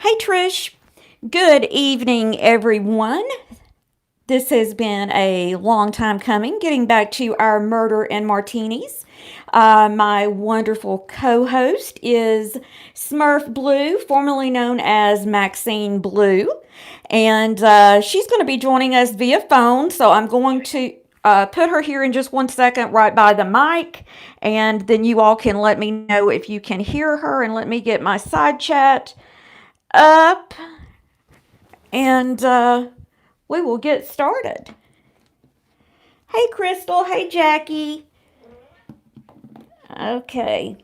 Hey Trish, good evening everyone. This has been a long time coming, getting back to our murder and martinis. My wonderful co host is Smurf Blue, formerly known as Maxine Blue, and she's going to be joining us via phone. So I'm going to put her here in just one second right by the mic, and then you all can let me know if you can hear her, and let me get my side chat up, and we will get started. Hey, Crystal. Hey, Jackie. Okay.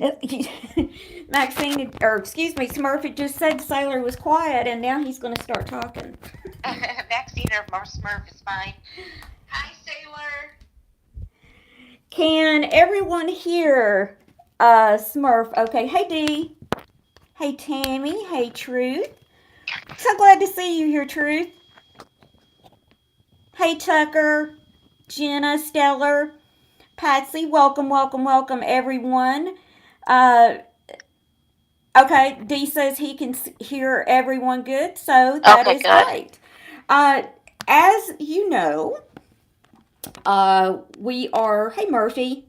Maxine, or excuse me, Smurf just said Sailor was quiet, and now he's going to start talking. Maxine or Smurf is fine. Hi, Sailor. Can everyone hear Smurf? Okay. Hey, Dee. Hey, Tammy. Hey, Truth. So glad to see you here, Truth. Hey, Tucker. Jenna, Stellar. Patsy, welcome, welcome, welcome, everyone. Uh, okay, Dee says he can hear everyone good, so that Okay, is good. great. Uh, as you know, we are, hey Murphy,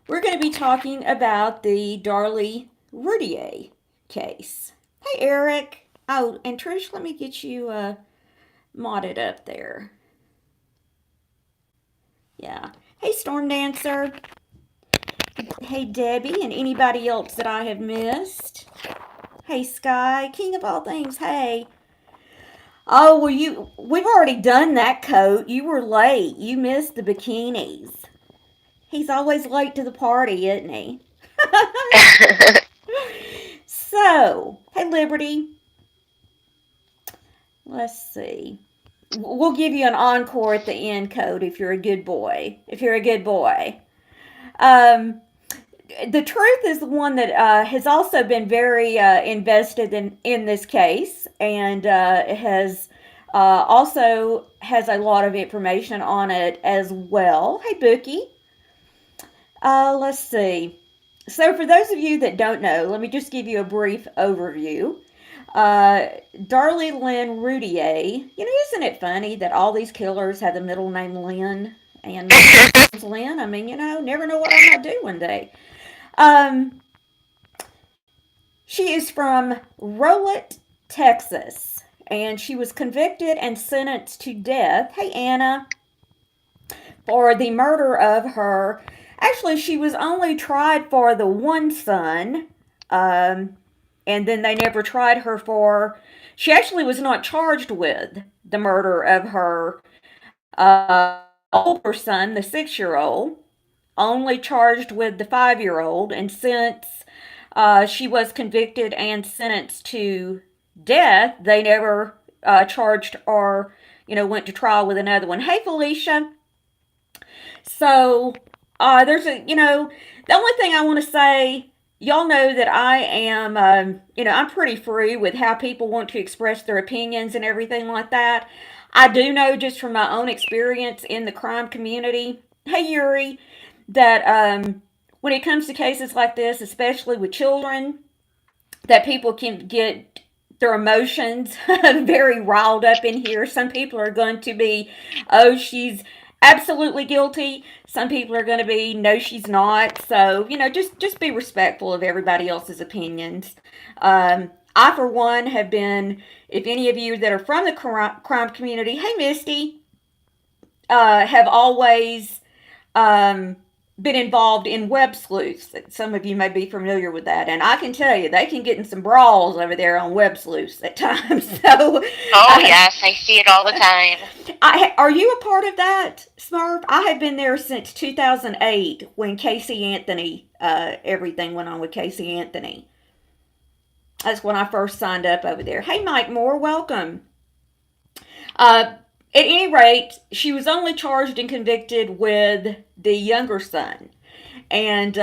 we're going to be talking about the Darlie Routier case. Hey Eric. Oh, and Trish, let me get you modded up there. Yeah. Hey Storm Dancer. Hey Debbie, and anybody else that I have missed. Hey Sky, King of all things. Hey. Oh, well we've already done that coat. You were late. You missed the bikinis. He's always late to the party, isn't he? So, hey Liberty. Let's see. We'll give you an encore at the end, Code, if you're a good boy. If you're a good boy. Um, the truth is the one that has also been very invested in this case, and has also has a lot of information on it as well. Hey, Bookie. Let's see. So, for those of you that don't know, let me just give you a brief overview. Darlie Lynn Routier. Isn't it funny that all these killers have the middle name Lynn and my name's Lynn? I mean, never know what I might do one day. Um, She is from Rolette, Texas, and she was convicted and sentenced to death. Hey, Anna, for the murder of her. Actually, she was only tried for the one son, um, and then they never tried her for. She actually was not charged with the murder of her older son, the 6-year-old, only charged with the 5-year-old, and since she was convicted and sentenced to death, they never charged or went to trial with another one. Hey, Felicia. So there's the only thing I want to say. Y'all know that I am, I'm pretty free with how people want to express their opinions and everything like that. I do know just from my own experience in the crime community, hey Yuri, that when it comes to cases like this, especially with children, that people can get their emotions very riled up in here. Some people are going to be, oh, she's absolutely guilty. Some people are going to be, no, she's not. So just be respectful of everybody else's opinions. I, for one, have been. If any of you that are from the crime community, hey, Misty, have always um, been involved in web sleuths. Some of you may be familiar with that, and I can tell you they can get in some brawls over there on web sleuths at times. So, Oh, uh, yes, I see it all the time. are you a part of that, Smurf? I have been there since 2008 when Casey Anthony, everything went on with Casey Anthony. That's when I first signed up over there. Hey, Mike Moore, welcome. At any rate, she was only charged and convicted with the younger son. And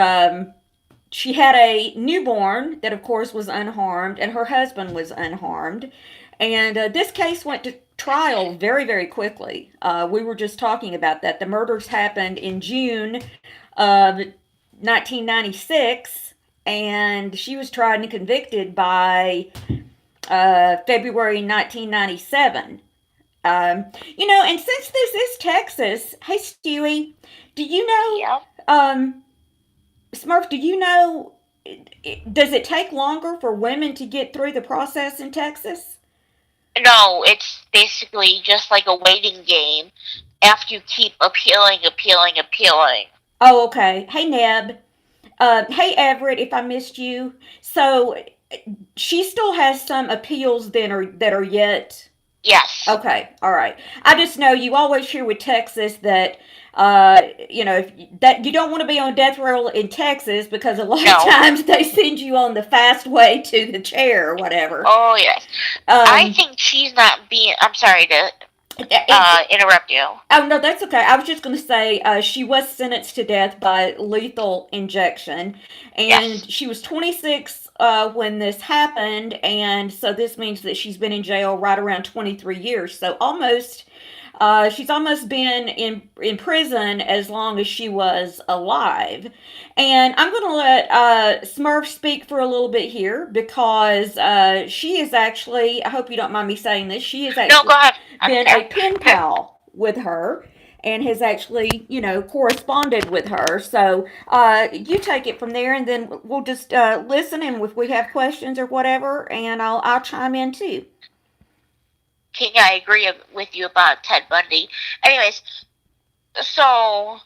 she had a newborn that, of course, was unharmed, and her husband was unharmed. And this case went to trial very, very quickly. We were just talking about that. The murders happened in June of 1996, and she was tried and convicted by February 1997. And since this is Texas, hey Stewie, do you know, Yep. Smurf? Do you know? Does it take longer for women to get through the process in Texas? No, it's basically just like a waiting game after you keep appealing, appealing, appealing. Oh, okay. Hey Neb. Hey Everett, if I missed you. So she still has some appeals that are yet. Yes. Okay, all right. I just know you always hear with Texas that that you don't want to be on death row in Texas because a lot of No. times they send you on the fast way to the chair or whatever. Oh, yes. I Um, think she's not being. I'm sorry to it's interrupt you. Oh no, that's okay. I was just going to say she was sentenced to death by lethal injection, and Yes. she was 26 when this happened, and so this means that she's been in jail right around 23 years. So she's almost been in prison as long as she was alive. And I'm going to let Smurf speak for a little bit here because she is actually. I hope you don't mind me saying this. She is No, actually go ahead. I don't been a pen care. pal with her and has actually, corresponded with her. So you take it from there, and then we'll just listen, and if we have questions or whatever, and I'll chime in too. King, I agree with you about Ted Bundy. Anyways, so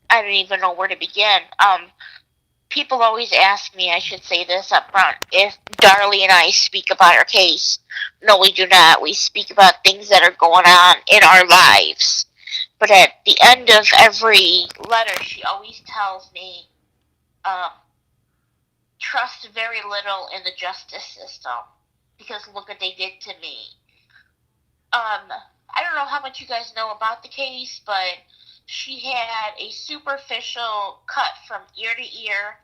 I don't even know where to begin. People always ask me, I should say this up front, if Darlie and I speak about our case. No, we do not. We speak about things that are going on in our lives. But at the end of every letter, she always tells me, um, trust very little in the justice system because look what they did to me. I don't know how much you guys know about the case, but she had a superficial cut from ear to ear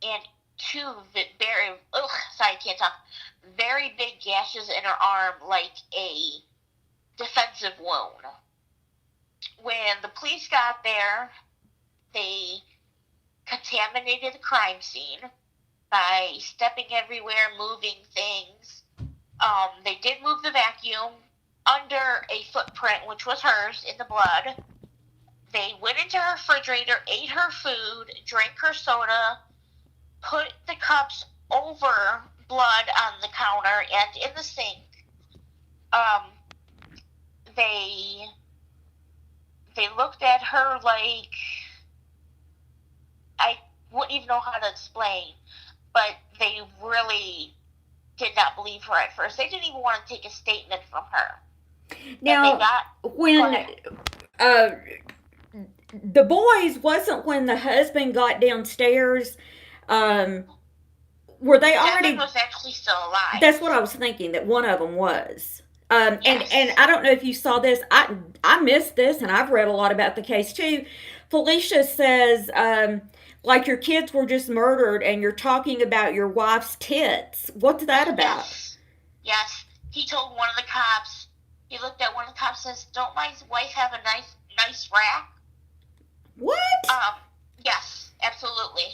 and two very, ugh, sorry, I can't talk, very big gashes in her arm, like a defensive wound. When the police got there, they contaminated the crime scene by stepping everywhere, moving things. They did move the vacuum under a footprint, which was hers in the blood. They went into her refrigerator, ate her food, drank her soda, put the cups over blood on the counter and in the sink. Um, they they looked at her like I wouldn't even know how to explain, but they really did not believe her at first. They didn't even want to take a statement from her. And they Now, got go when ahead. uh, the boys wasn't when the husband got downstairs, um, were they Devin already? was actually still That's what alive. I was thinking. That one of them was. And Yes. I don't know if you saw this. I missed this, and I've read a lot about the case too. Felicia says, like your kids were just murdered, and you're talking about your wife's tits. What's that about? Yes. Yes. He told one of the cops, he looked at one of the cops and says, don't my wife have a nice rack? What? Um, yes, absolutely.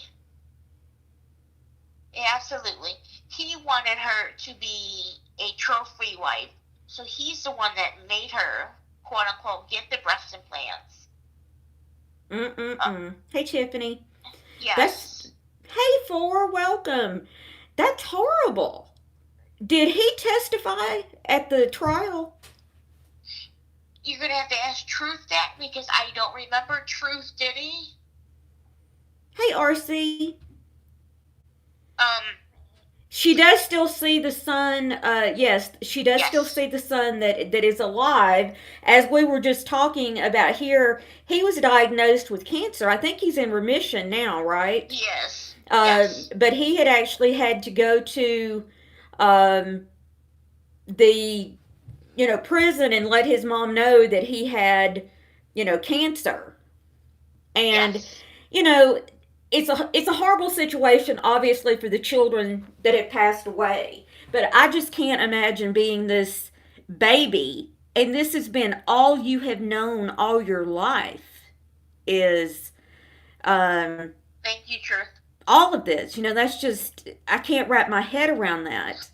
Absolutely. He wanted her to be a trophy wife. So he's the one that made her, quote unquote, get the breast implants. Uh, Hey Tiffany. That's yes. Hey Four. Welcome. That's horrible. Did he testify at the trial? You're going to have to ask Truth that because I don't remember. Truth, did he? Hey RC. Um, She does still see the son. Yes, she does still yes. see the son that is alive. As we were just talking about here, he was diagnosed with cancer. I think he's in remission now, right? Yes. Yes. But he had actually had to go to um, the prison and let his mom know that he had cancer. And Yes. you know it's a horrible situation, obviously, for the children that have passed away, but I just can't imagine being this baby, and this has been all you have known all your life is um Thank you, Truth. all of this. That's just, I can't wrap my head around that.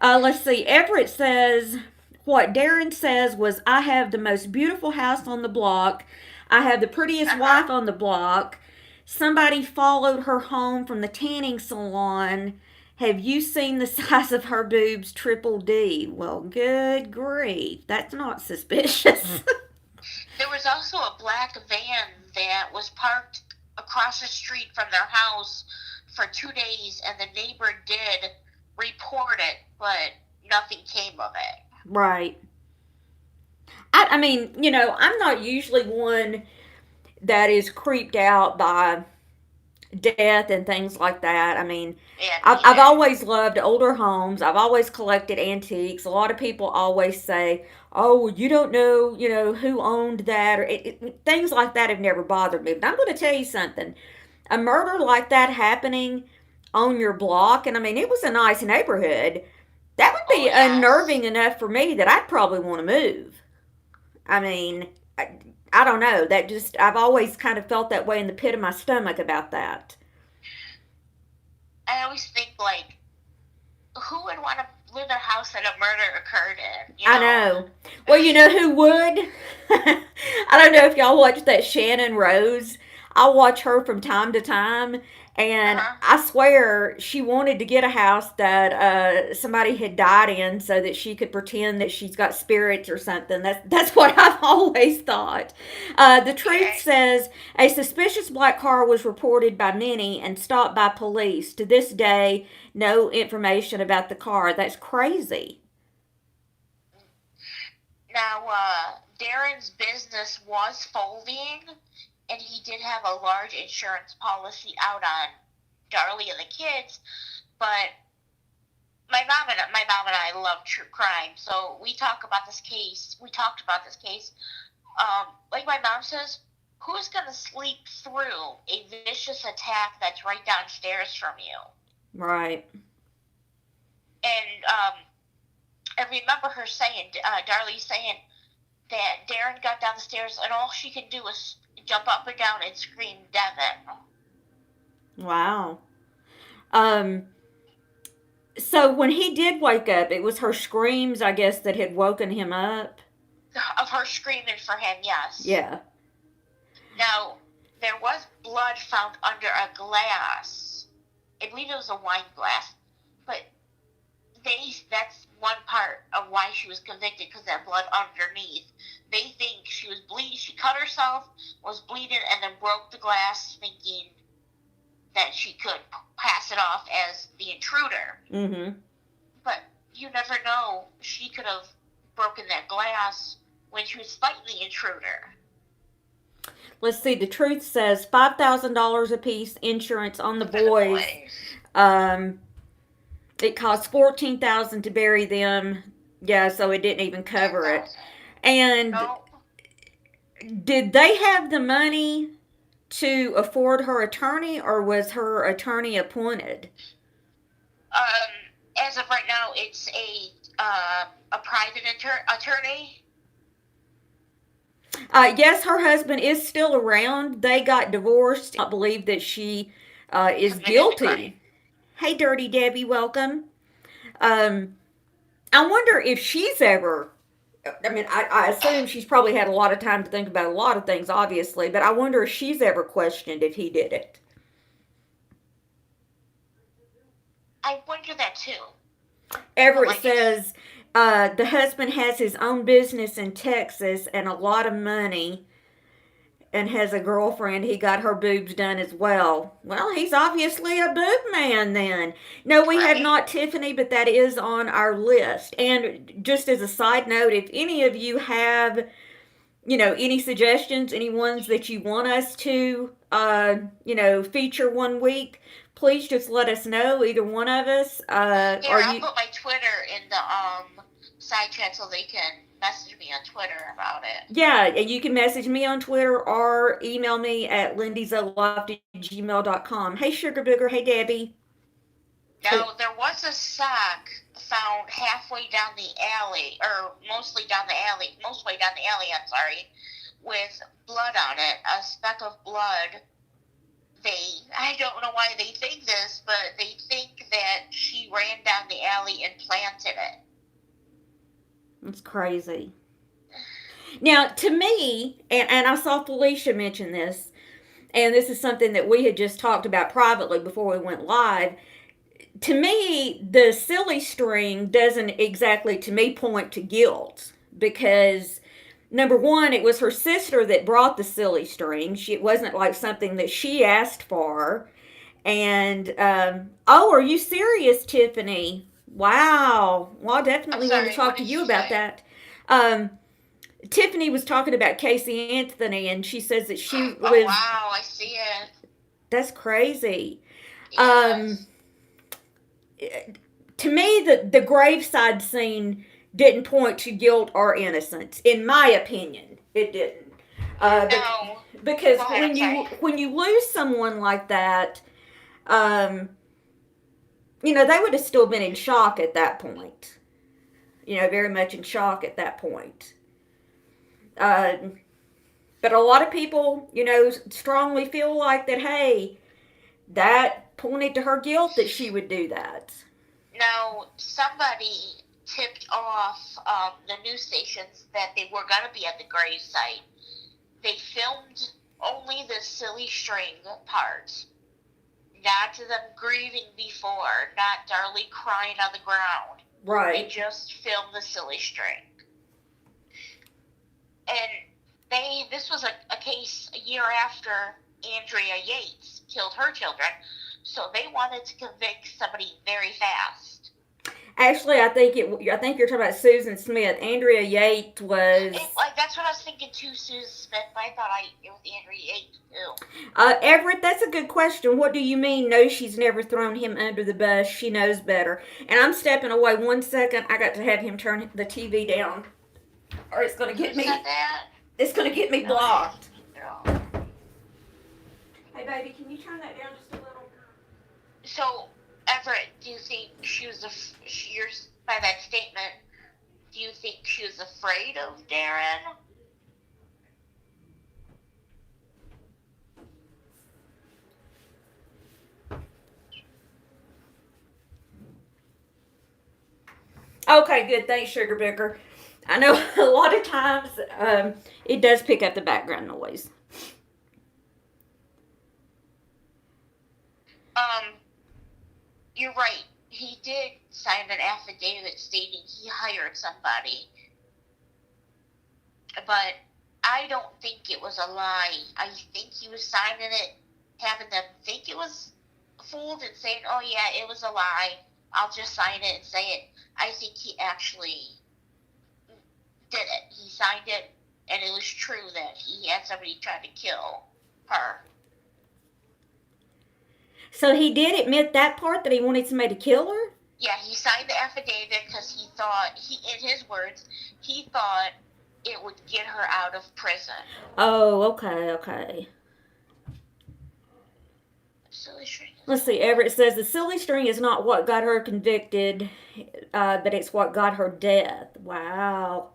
Let's see. Everett says, what Darren says was, I have the most beautiful house on the block. I have the prettiest Uh-huh. wife on the block. Somebody followed her home from the tanning salon. Have you seen the size of her boobs? Triple D. Well, good grief. That's not suspicious. There was also a black van that was parked across the street from their house for 2 days, and the neighbor did report it, but nothing came of it. Right. I mean, I'm not usually one that is creeped out by death and things like that. I mean, Yeah, me I've either. always loved older homes. I've always collected antiques. A lot of people always say, "Oh, well, you don't know, who owned that," or things like that have never bothered me. But I'm going to tell you something: a murder like that happening on your block, and I mean, it was a nice neighborhood. That would Oh, be yes. unnerving enough for me that I'd probably want to move. I mean, I don't know. That just I've always kind of felt that way in the pit of my stomach about that. I always think, like, who would want to live in a house that a murder occurred in, you I know? know. Well, you know who would? I don't know if y'all watch that Shannon Rose. I watch her from time to time, and Uh-huh. I swear she wanted to get a house that somebody had died in, so that she could pretend that she's got spirits or something. That's what I've always thought. The truth Okay. says a suspicious black car was reported by many and stopped by police. To this day, no information about the car. That's crazy. Now, Darren's business was folding, and he did have a large insurance policy out on Darlie and the kids, but my mom and I love true crime, so we talk about this case. We talked about this case. Like my mom says, who's gonna sleep through a vicious attack that's right downstairs from you? Right. And I remember her saying, Darlie saying that Darren got down the stairs and all she could do was jump up and down and scream Devin. Wow. Um, so when he did wake up, it was her screams, I guess, that had woken him up. Of her screaming for him, yes. Yeah. Now, there was blood found under a glass. I believe it was a wine glass. But that's one part of why she was convicted, because that blood underneath. They think she was bleeding. She cut herself, was bleeding, and then broke the glass, thinking that she could pass it off as the intruder. Mm-hmm. But you never know. She could have broken that glass when she was fighting the intruder. Let's see. The truth says $5,000 a piece insurance on the For the boys. boys. Um, it cost 14,000 to bury them. Yeah, so it didn't even cover it. 10,000. And No. did they have the money to afford her attorney, or was her attorney appointed? As of right now, it's a private attorney. Yes, her husband is still around. They got divorced. I believe that she is Committed the crime. guilty. Hey, Dirty Debbie, welcome. Um, I wonder if she's ever. I mean, I assume she's probably had a lot of time to think about a lot of things, obviously, but I wonder if she's ever questioned if he did it. I wonder that too. But Everett like it's says the husband has his own business in Texas and a lot of money and has a girlfriend. He got her boobs done as well. Well, he's obviously a boob man then. No, we have right. not, Tiffany, but that is on our list. And just as a side note, if any of you have, any suggestions, any ones that you want us to, feature one week, please just let us know, either one of us. Here, Or I'll you, put my Twitter in the side chat so they can message me on Twitter about it. yeah, and you can message me on Twitter or email me at lindyzaloft@gmail.com. Hey, Sugar Booger. Hey, Debbie. Oh, Now, there was a sock found halfway down the alley, or most way down the alley, I'm sorry, with blood on it, a speck of blood. I don't know why they think this, but they think that she ran down the alley belly and planted it. It's crazy. Now, to me, and I saw Felicia mention this, and this is something that we had just talked about privately before we went live. To me, the silly string doesn't exactly, to me, point to guilt because number one, it was her sister that brought the silly string. It wasn't like something that she asked for. And oh, are you serious, Tiffany? Wow. Well, I I'm definitely want to sorry, talk what to did you she about say? that. Tiffany was talking about Casey Anthony, and she says that she Oh lives. wow, I see it. That's crazy. Um, Yes. to me, the graveside scene didn't point to guilt or innocence. In my opinion, it didn't. No. Because Go ahead, I'm sorry. when you lose someone like that, um, they would have still been in shock at that point. Very much in shock at that point. Uh, but a lot of people, strongly feel like that. Hey, that pointed to her guilt that she would do that. Now, somebody tipped off the news stations that they were going to be at the grave site. They filmed only the silly string part, not them grieving before, not Darlie crying on the ground. They Right. just filmed the silly string. And this was a case a year after Andrea Yates killed her children, so they wanted to convict somebody very fast. Actually, I think you're talking about Susan Smith. Andrea Yates was. Like that's what I was thinking too, Susan Smith. But I thought it was Andrea Yates too. Everett, that's a good question. What do you mean? No, she's never thrown him under the bus. She knows better. And I'm stepping away 1 second. I got to have him turn the TV down, or it's gonna Who get said me. that? It's gonna get me Okay. blocked. Girl. Hey, baby, can you turn that down just a little? So, Everett, do you think she was you're by that statement? Do you think she was afraid of Darren? Okay, good. Thanks, Sugar Bicker. I know a lot of times it does pick up the background noise. Um, you're right. He did sign an affidavit stating he hired somebody, but I don't think it was a lie. I think he was signing it, having them think it was fooled and saying, "Oh yeah, it was a lie. I'll just sign it and say it." I think he actually did it. He signed it, and it was true that he had somebody trying to kill her. So he did admit that part that he wanted somebody to kill her? Yeah, he signed the affidavit because he thought, in his words, he thought it would get her out of prison. Oh, okay, okay. Silly string. Let's see. Everett says the silly string is not what got her convicted, but it's what got her death. Wow.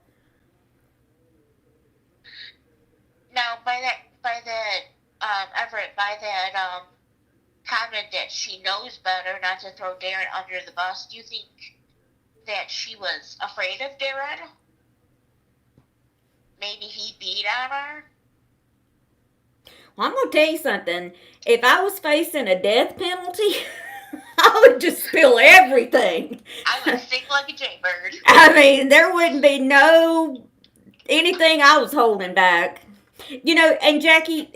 Now, Everett, by that comment that she knows better not to throw Darren under the bus, do you think that she was afraid of Darren? Maybe he beat on her? Well, I'm gonna tell you something. If I was facing a death penalty, I would just spill everything. I would sing like a jaybird. I mean, there wouldn't be no anything I was holding back. And Jackie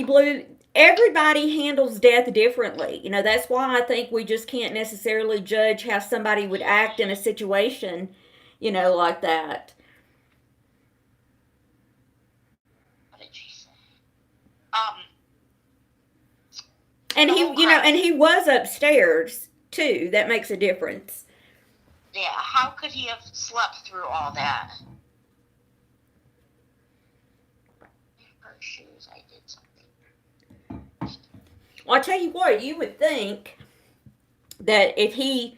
Blue, everybody handles death differently. That's why I think we just can't necessarily judge how somebody would act in a situation, like that. What did she say? Um, And the he, whole crime. and he was upstairs too. That makes a difference. Yeah, how could he have slept through all that? Her shoes, I did something. Well, I tell you what, you would think that if he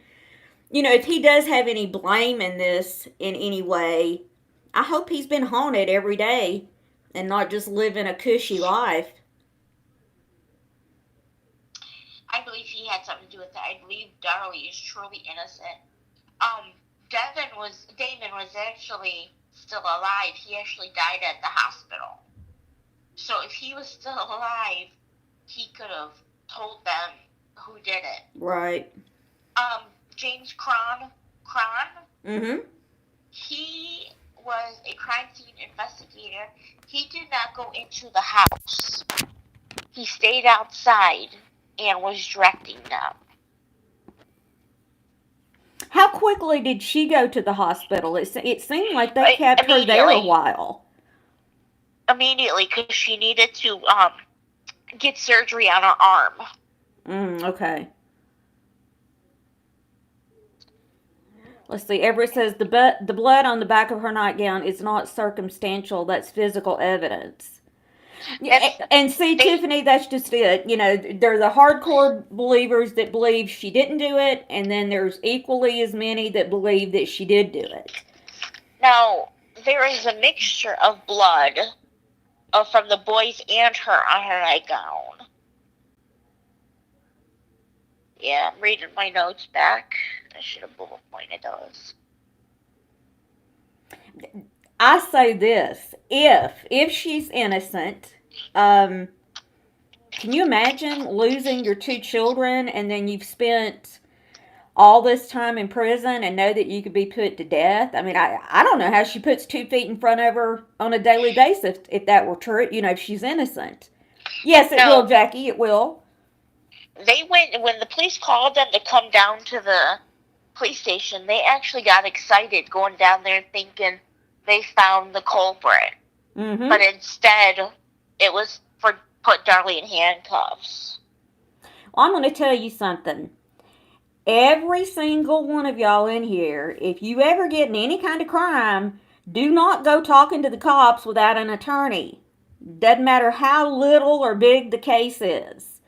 does have any blame in this in any way, I hope he's been haunted every day and not just living a cushy life. I believe he had something to do with it. I believe Darlie is truly innocent. Um, Damon was actually still alive. He actually died at the hospital. So if he was still alive, he could have told them who did it. Right. James Cron, Mm-hmm. he was a crime scene investigator. He did not go into the house. He stayed outside and was directing them. How quickly did she go to the hospital? It seemed like they kept her there a Immediately. while. Immediately, because she needed to get surgery on her arm. Okay. Let's see. Everett says the blood on the back of her nightgown is not circumstantial. That's physical evidence. That's And see, they Tiffany, that's just it. There's the hardcore believers that believe she didn't do it, and then there's equally as many that believe that she did do it. now there is a mixture of blood from the boys and her on her nightgown. Yeah, I'm reading my notes back. I should have bullet pointed those. I say this: if she's innocent, um, can you imagine losing your two children and then you've spent all this time in prison and know that you could be put to death? I mean, I don't know how she puts 2 feet in front of her on a daily basis if that were true, if she's innocent. Yes, it will, No, Jackie, it will. they went when the police called them to come down to the police station. They actually got excited going down there thinking they found the culprit, Mm-hmm. but instead it was for put Darlie in handcuffs. Well, I'm going to tell you something. Every single one of y'all in here, if you ever get in any kind of crime, do not go talking to the cops without an attorney. Doesn't matter how little or big the case is.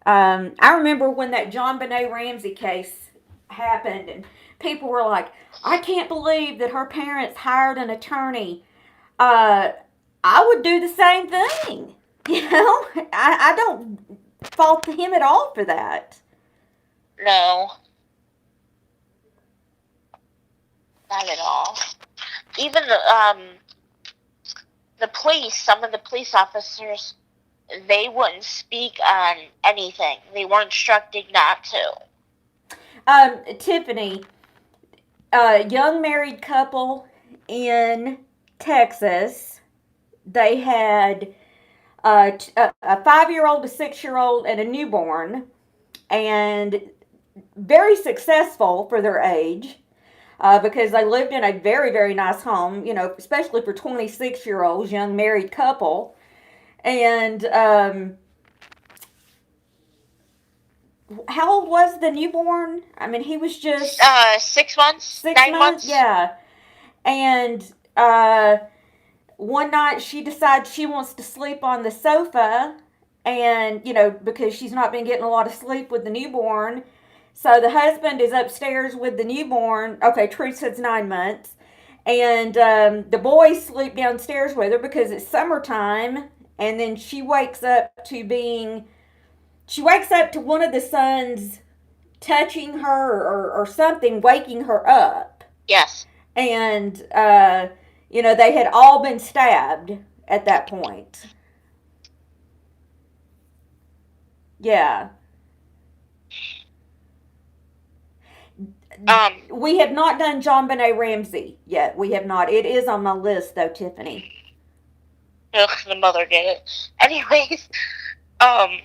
I remember when that John Benet Ramsey case happened, and people were like, I can't believe that her parents hired an attorney. Uh, I would do the same thing. I don't fault him at all for that. No, not at all. Even the police, some of the police officers, they wouldn't speak on anything. They were instructed not to. Tiffany, a young married couple in Texas. They had a 5-year old, a 6-year old, and a newborn, and very successful for their age. Because they lived in a very, very nice home, especially for 26-year-olds, young married couple. And how old was the newborn? I mean, he was just 6 months, 6 months, 9 months. yeah. And one night she decides she wants to sleep on the sofa, and because she's not been getting a lot of sleep with the newborn. So the husband is upstairs with the newborn. Okay, Truth says 9 months. And the boys sleep downstairs with her because it's summertime. And then she wakes up to one of the sons touching her, or something, waking her up. Yes. And they had all been stabbed at that point. Yeah. We have not done John Benet Ramsey yet. We have not. It is on my list, though, Tiffany. Ugh, the mother did it. Anyways, um,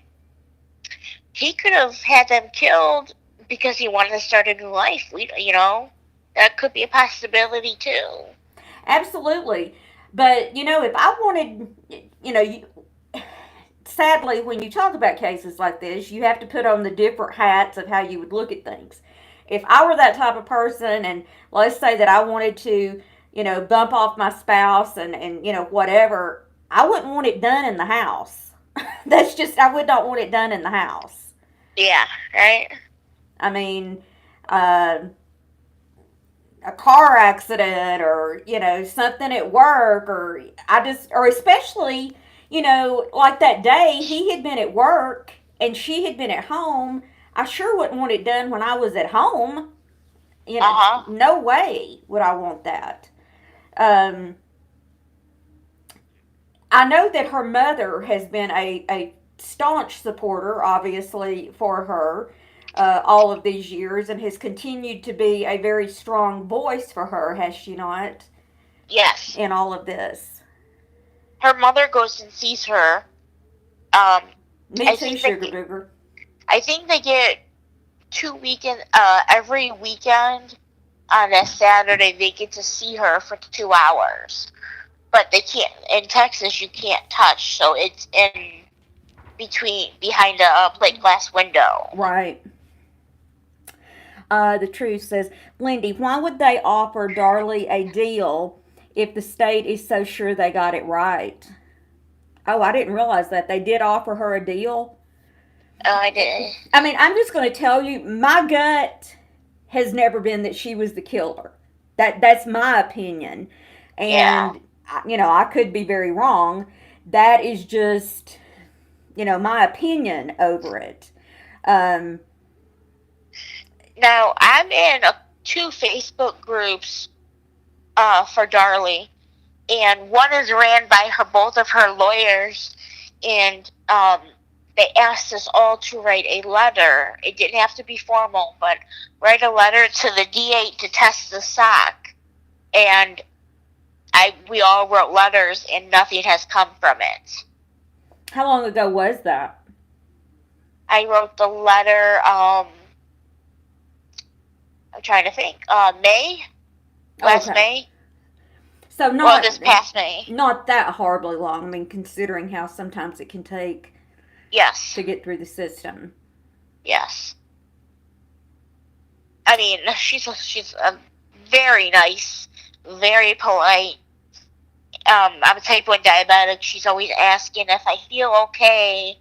he could have had them killed because he wanted to start a new life. That could be a possibility too. Absolutely. But, if I wanted, sadly, when you talk about cases like this, you have to put on the different hats of how you would look at things. If I were that type of person, and let's say that I wanted to, bump off my spouse and whatever, I wouldn't want it done in the house. I would not want it done in the house. Yeah, right? I mean, a car accident, or something at work, or especially like that day he had been at work and she had been at home. I sure wouldn't want it done when I was at home. You know, Uh-huh. no way would I want that. Um, I know that her mother has been a staunch supporter, obviously, for her all of these years and has continued to be a very strong voice for her, has she not, Yes. in all of this? Her mother goes and sees her. Um, Me I too, think they Sugar get, Booger. I think they get 2 weekend, every weekend on a Saturday they get to see her for 2 hours. But they can't, in Texas you can't touch, so it's in between, behind a plate glass window. Right. The truth says, Lindy, why would they offer Darlie a deal if the state is so sure they got it right? Oh, I didn't realize that. They did offer her a deal. I did. I mean, I'm just going to tell you, my gut has never been that she was the killer. That's my opinion, Yeah. and I could be very wrong. That is just my opinion over it. Um, Now I'm in two Facebook groups for Darlie, and one is ran by both of her lawyers, and they asked us all to write a letter. It didn't have to be formal, but write a letter to the D8 to test the sock. And we all wrote letters, and nothing has come from it. how long ago was that? I wrote the letter. I'm trying to think. May, last Okay, May. so Well, not this past May. not that horribly long. I mean, considering how sometimes it can take Yes, to get through the system. yes. I mean, she's a very nice, very polite. I'm a type 1 diabetic. She's always asking if I feel okay.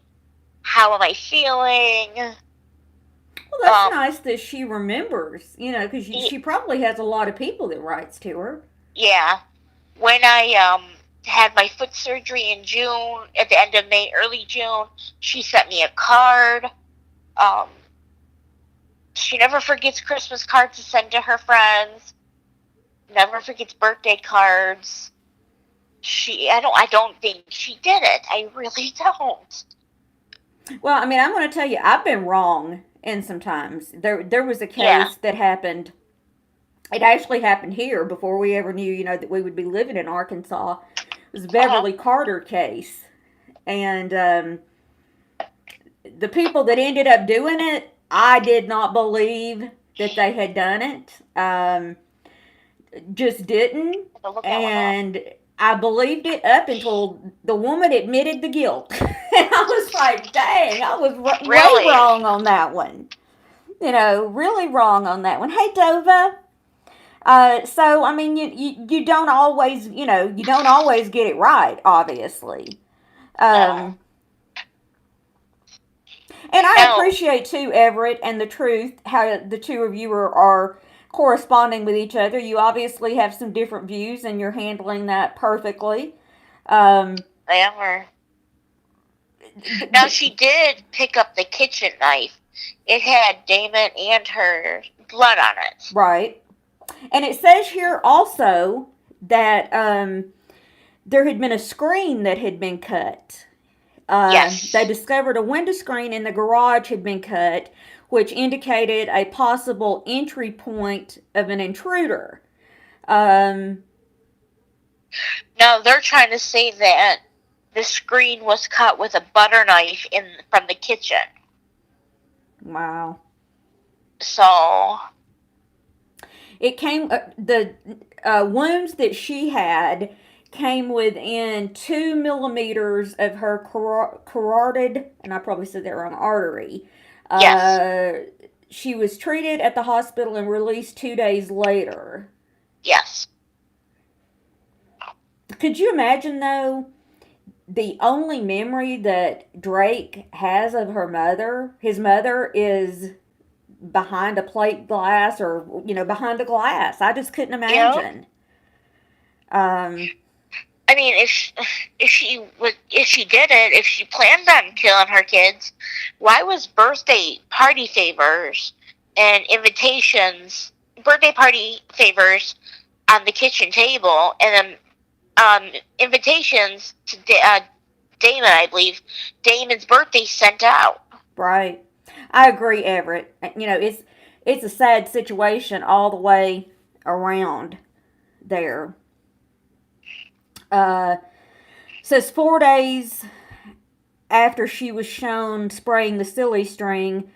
How am I feeling? Well, that's Um, nice that she remembers, because she probably has a lot of people that writes to her. yeah. When I had my foot surgery in June, at the end of May, early June, she sent me a card. Um, she never forgets Christmas cards to send to her friends. Never forgets birthday cards. I don't think she did it. I really don't. Well, I mean, I'm going to tell you, I've been wrong in some times. There was a Yeah. case that happened. It actually happened here before we ever knew, that we would be living in Arkansas. It was a Uh-huh. Beverly Carter case, and the people that ended up doing it, I did not believe that they had done it. Just didn't. Have to look that one up. And I believed it up until the woman admitted the guilt. And I was like, dang, I was way Really? wrong on that one. Really wrong on that one. Hey, Dova. So I mean, you don't always, you don't always get it right, obviously. No. Um, and I No. appreciate too, Everett and the truth, how the two of you are corresponding with each other. You obviously have some different views, and you're handling that perfectly. Um, Ever. Now the, she did pick up the kitchen knife. It had Damon and her blood on it. right, and it says here also that there had been a screen that had been cut. They Yes. discovered a window screen in the garage had been cut, which indicated a possible entry point of an intruder. Um, Now they're trying to say that the screen was cut with a butter knife from the kitchen. wow. So It came, the wounds that she had came within 2 millimeters of her carotid, and I probably said that wrong, artery. yes, Uh, she was treated at the hospital and released 2 days later. yes. Could you imagine, though, the only memory that Drake has of his mother, is behind a plate glass or, behind a glass? I just couldn't You know, imagine. Um, I mean, if she did it, if she planned on killing her kids, why was birthday party favors and invitations birthday party favors on the kitchen table, and then invitations to Damon, I believe. Damon's birthday sent out. Right. I agree, Everett. It's a sad situation all the way around there. Uh, says 4 days after she was shown spraying the silly string,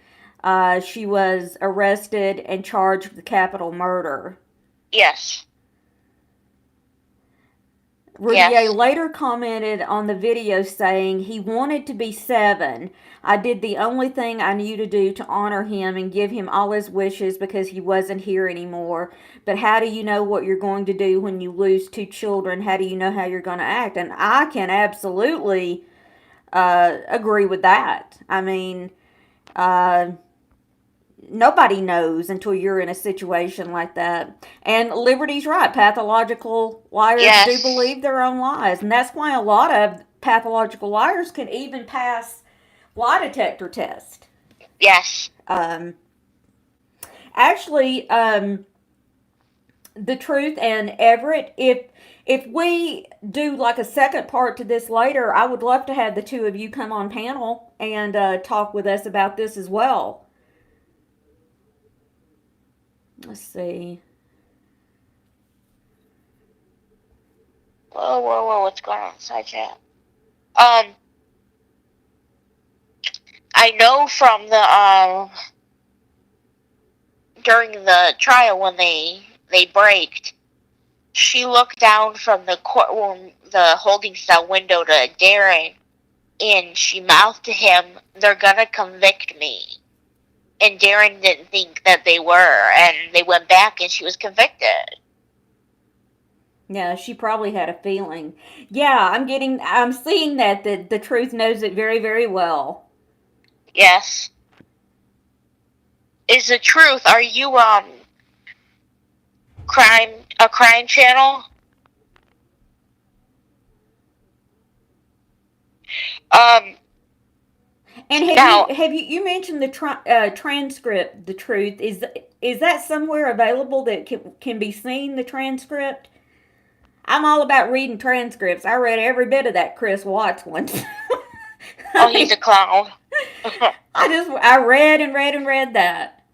she was arrested and charged with capital murder. Yes. Routier later commented on the video saying he wanted to be 7. I did the only thing I knew to do to honor him and give him all his wishes because he wasn't here anymore. But how do you know what you're going to do when you lose 2 children? How do you know how you're going to act? And I can absolutely agree with that. I mean, uh, nobody knows until you're in a situation like that. And Liberty's right. Pathological liars do believe their own lies. And that's why a lot of pathological liars can even pass lie detector test. Yes. Actually, the truth and Everett, if we do like a second part to this later, I would love to have the two of you come on panel and talk with us about this as well. Let's see. Whoa, what's going on inside chat? I know from the during the trial when they braked, she looked down from the courtroom, the holding cell window to Darren, and she mouthed to him, "They're gonna convict me." And Darren didn't think that they were, and they went back and she was convicted. Yeah, she probably had a feeling. Yeah, I'm seeing that the truth knows it very, very well. Yes. Is the truth, are you a crime channel? And you mentioned the transcript, the truth, is that somewhere available that can be seen, the transcript? I'm all about reading transcripts. I read every bit of that Chris Watts one. Oh, he's a clown. I read and read and read that.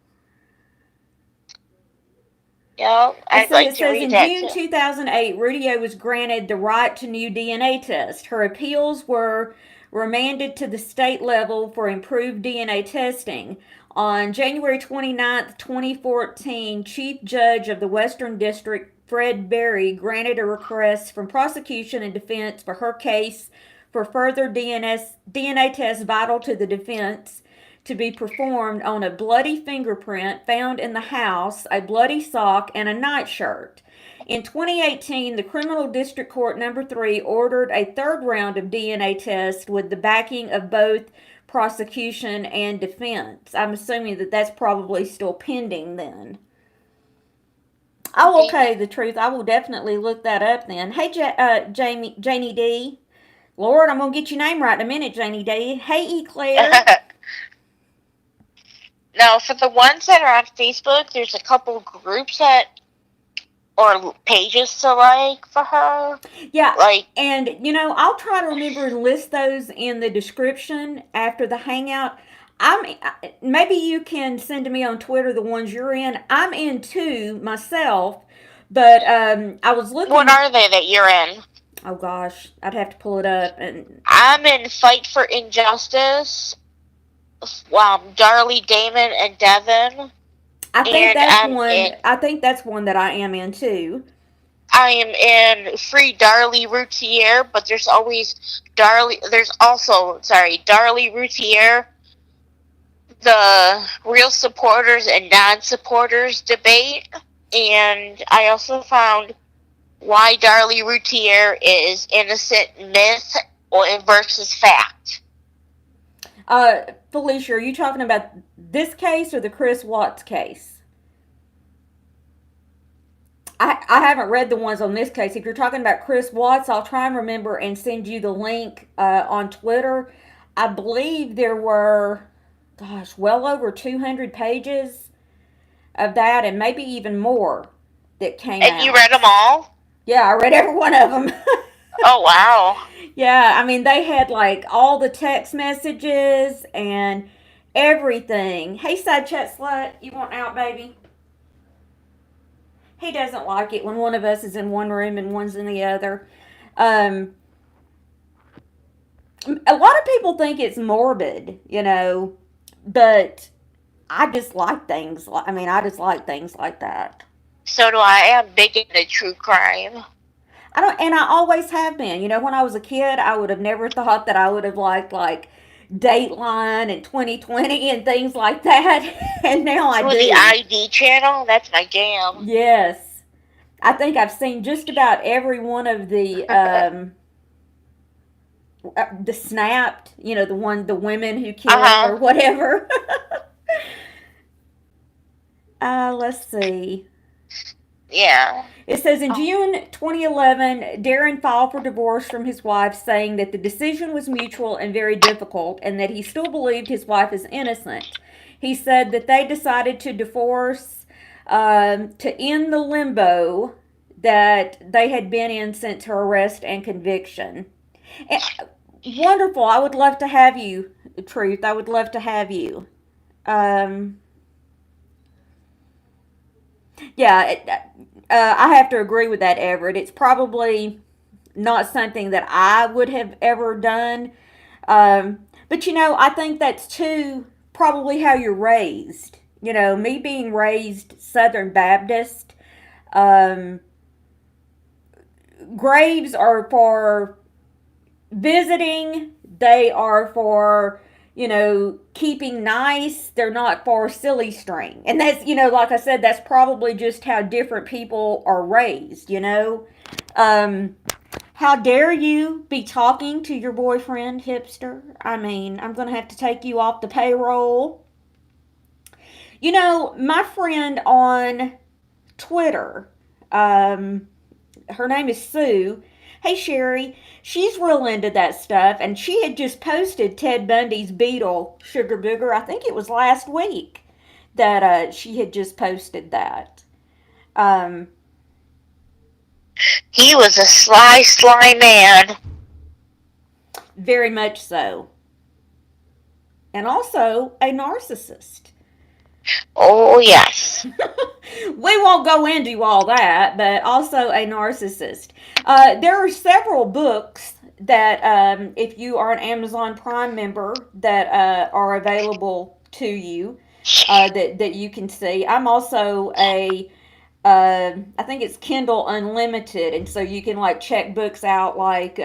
Yeah, I'd like to read that. In June 2008, Routier was granted the right to new DNA tests. Her appeals were remanded to the state level for improved DNA testing. On January 29, 2014, Chief Judge of the Western District, Fred Berry, granted a request from prosecution and defense for her case for further DNA tests vital to the defense to be performed on a bloody fingerprint found in the house, a bloody sock, and a nightshirt. In 2018, the Criminal District Court Number 3 ordered a third round of DNA tests with the backing of both prosecution and defense. I'm assuming that that's probably still pending then. Oh, okay, the truth. I will definitely look that up then. Hey, Janie D. Lord, I'm going to get your name right in a minute, Janie D. Hey, Eclair. Now, for the ones that are on Facebook, there's a couple groups or pages to like for her. Yeah, and I'll try to remember and list those in the description after the hangout. Maybe you can send to me on Twitter the ones you're in. I'm in too myself, but I was looking. What are they that you're in? Oh gosh, I'd have to pull it up. And I'm in Fight for Injustice. Darlie, Damon, and Devin. I think that's one that I am in too. I am in Free Darlie Routier, but there's also Darlie Routier, the real supporters and non-supporters debate, and I also found why Darlie Routier is innocent myth versus fact. Felicia, are you talking about this case or the Chris Watts case? I haven't read the ones on this case. If you're talking about Chris Watts, I'll try and remember and send you the link on Twitter. I believe there were, well over 200 pages of that, and maybe even more that came And you read them out. all? Yeah, I read every one of them. Oh, wow. Yeah, I mean, they had like all the text messages and everything. Hey, side chat slut, you want out, baby? He doesn't like it when one of us is in one room and one's in the other. Um, a lot of people think it's morbid, but I just like things. I mean, I just like things like that. So do I. I'm big into true crime. I don't, and I always have been. When I was a kid, I would have never thought that I would have liked like Dateline and 2020 and things like that, and now I Ooh, the do. ID channel? That's my jam. Yes, I think I've seen just about every one of the Snapped. The women who kill Uh-huh. or whatever. Let's see. Yeah. It says in Oh, June 2011, Darren filed for divorce from his wife, saying that the decision was mutual and very difficult, and that he still believed his wife is innocent. He said that they decided to divorce to end the limbo that they had been in since her arrest and conviction. And, wonderful. I would love to have you, Truth. I would love to have you. Um, yeah, I have to agree with that, Everett. It's probably not something that I would have ever done. But I think that's too probably how you're raised. Me being raised Southern Baptist, um, graves are for visiting, they are for keeping nice. They're not for silly string. And that's like I said, that's probably just how different people are raised. um how dare you be talking to your boyfriend, hipster? I mean, I'm gonna have to take you off the payroll. My friend on Twitter, um her name is Sue. Hey Sherry, she's real into that stuff, and she had just posted Ted Bundy's Beetle Sugar Booger. I think it was last week that she had just posted that. Um, he was a sly man. Very much so, and also a narcissist. Oh, yes. We won't go into all that, but also a narcissist. There are several books that, if you are an Amazon Prime member, that are available to you that you can see. I'm also I think it's Kindle Unlimited, and so you can like check books out like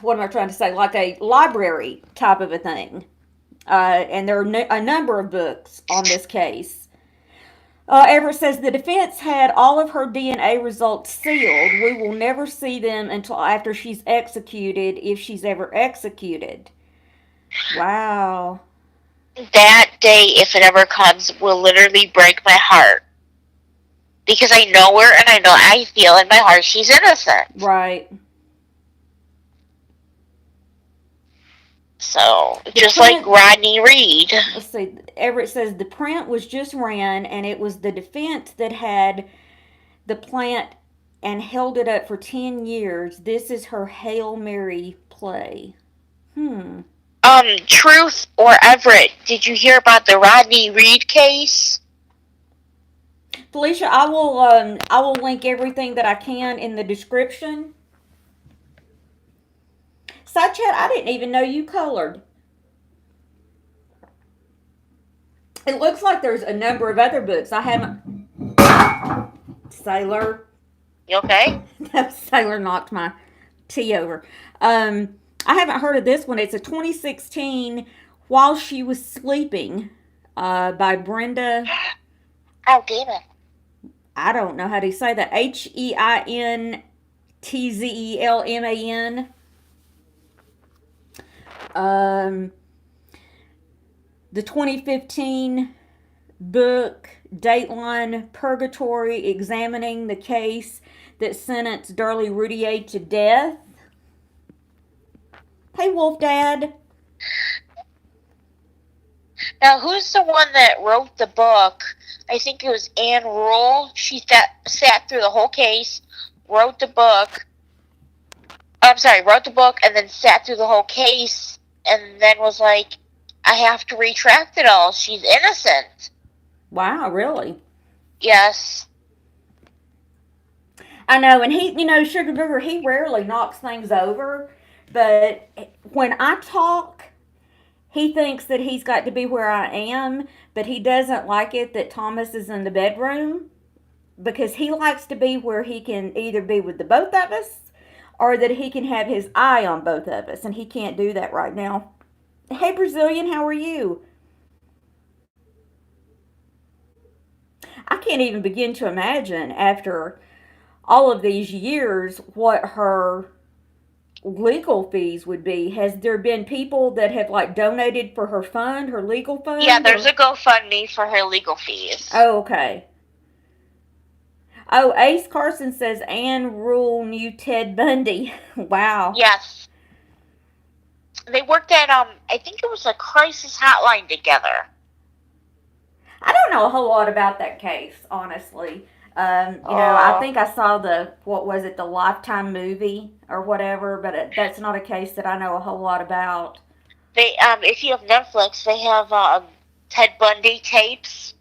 what am I trying to say? Like a library type of a thing. And there are a number of books on this case. Everett says the defense had all of her DNA results sealed. We will never see them until after she's executed, if she's ever executed. Wow. That day, if it ever comes, will literally break my heart. Because I know her and I feel in my heart she's innocent. Right. So, The just like print, Rodney Reed. let's see, Everett says the print was just ran, and it was the defense that had the plant and held it up for 10 years. This is her Hail Mary play. Hmm. Truth or Everett, did you hear about the Rodney Reed case? Felicia, I will link everything that I can in the description. Side chat, I didn't even know you colored. It looks like there's a number of other books. I haven't. Sailor. You okay? Sailor knocked my tea over. I haven't heard of this one. It's a 2016 While She Was Sleeping by Brenda. Oh, demon. I don't know how to say that. Heintzelman. Um, the 2015 book Dateline Purgatory, examining the case that sentenced Darlie Routier to death. Hey, Wolf Dad. Now, who's the one that wrote the book? I think it was Anne Rule. She sat through the whole case, wrote the book. I'm sorry, wrote the book and then sat through the whole case and then was like, I have to retract it all. She's innocent. Wow, really? Yes. I know, and Sugar Booger, he rarely knocks things over, but when I talk, he thinks that he's got to be where I am, but he doesn't like it that Thomas is in the bedroom because he likes to be where he can either be with the both of us or that he can have his eye on both of us, and he can't do that right now. Hey, Brazilian, how are you? I can't even begin to imagine after all of these years what her legal fees would be. Has there been people that have like donated for her fund, her legal Yeah, fund, there's or? a GoFundMe for her legal fees. Oh, okay. Oh, Ace Carson says Anne Rule knew Ted Bundy. Wow. Yes. They worked at, I think it was a crisis hotline together. I don't know a whole lot about that case, honestly. I Oh. think I saw what was it, the Lifetime movie or whatever, but that's not a case that I know a whole lot about. If you have Netflix, they have, Ted Bundy tapes.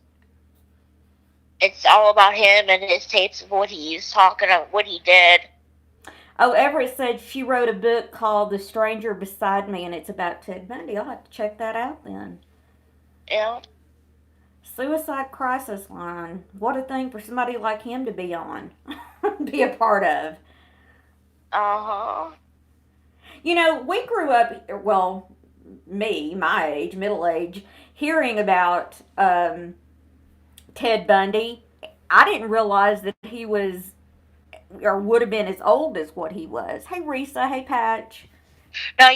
It's all about him and his tapes of what he's talking about, what he did. Oh, Everett said she wrote a book called The Stranger Beside Me, and it's about Ted Bundy. I'll have to check that out then. Yeah. Suicide Crisis Line. What a thing for somebody like him to be on, be a part of. Uh-huh. We grew up, well, me, my age, middle age, hearing about Ted Bundy. I didn't realize that he was or would have been as old as what he was. Hey, Risa. Hey, Patch. Now,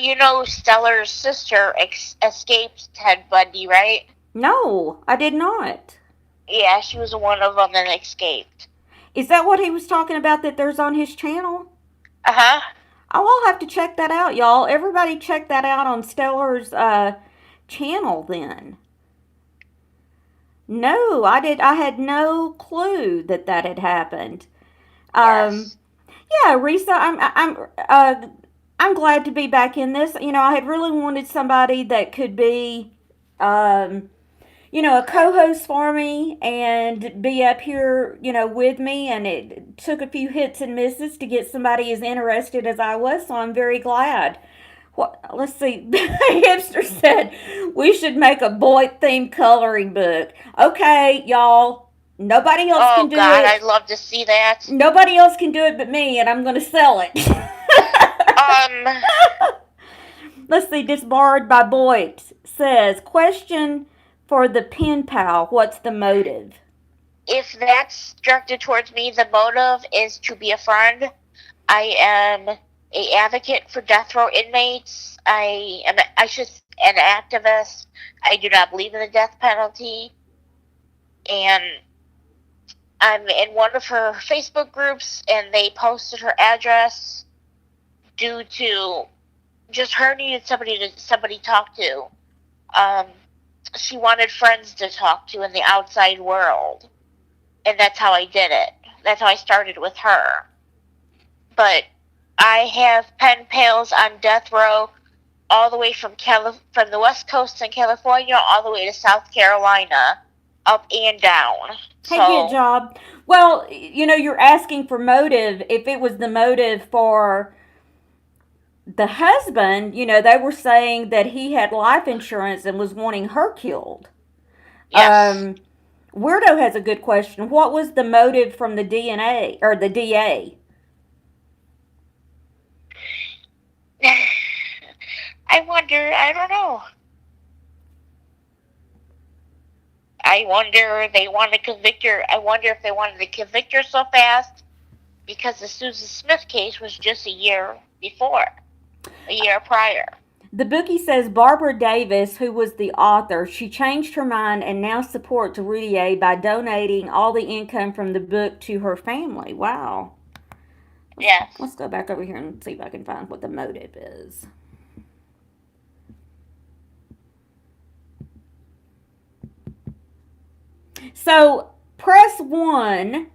Stellar's sister escaped Ted Bundy, right? No, I did not. Yeah, she was one of them that escaped. Is that what he was talking about that there's on his channel? Uh-huh. Oh, I'll have to check that out, y'all. Everybody check that out on Stellar's channel then. No, I did. I had no clue that that had happened. Um, Yes. yeah, Risa, I'm glad to be back in this. I had really wanted somebody that could be, um, a co-host for me and be up here, with me. And it took a few hits and misses to get somebody as interested as I was. So I'm very glad. What? Let's see. Hipster said we should make a boy themed coloring book. Okay, y'all. Nobody else can Oh, do God, I'd it. love to see that. Nobody else can do it but me, and I'm going to sell it. Um, Let's see. Disbarred by Boyd says, question for the pen pal. What's the motive? if that's directed towards me, the motive is to be a friend. I am a advocate for death row inmates. I should an activist. I do not believe in the death penalty, and I'm in one of her Facebook groups, and they posted her address due to just her needed somebody to talk to. Um, she wanted friends to talk to in the outside world, and that's how I did it. That's how I started with her. But I have pen pals on death row all the way from the West Coast in California all the way to South Carolina, up and down. Hey, good So job. Well, you're asking for motive. If it was the motive for the husband, they were saying that he had life insurance and was wanting her killed. yes, Um, Weirdo has a good question. What was the motive from the DNA or the DA? I wonder. I don't know. I wonder they want to convict her. I wonder if they wanted to convict her so fast because the Susan Smith case was just a year prior. The bookie says Barbara Davis, who was the author, she changed her mind and now supports Routier by donating all the income from the book to her family. Wow. Let's Yes. go back over here and see if I can find what the motive is. So press 1